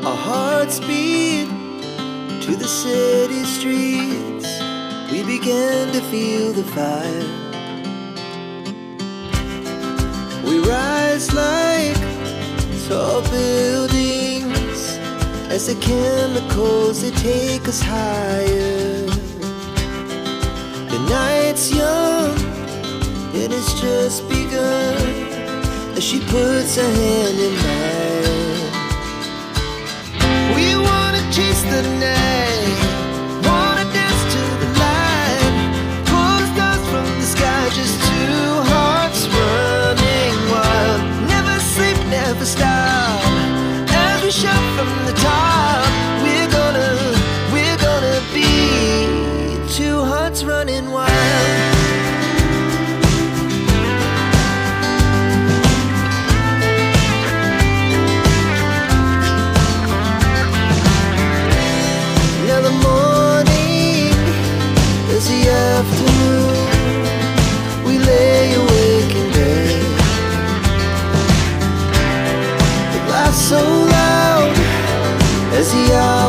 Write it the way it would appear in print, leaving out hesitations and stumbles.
Our hearts beat to the city streets. We began to feel the fire. We rise like tall buildings as the chemicals, they take us higher. The night's young, it has just begun, as she puts her hand in mine. We wanna chase the night, wanna dance to the light, pull the stars from the sky, just two hearts running wild. Never sleep, never stop, as we shout from the top. We're gonna be two hearts running wild. Now the morning is the afternoon. We lay awake in bed. The laughs so loud as the hour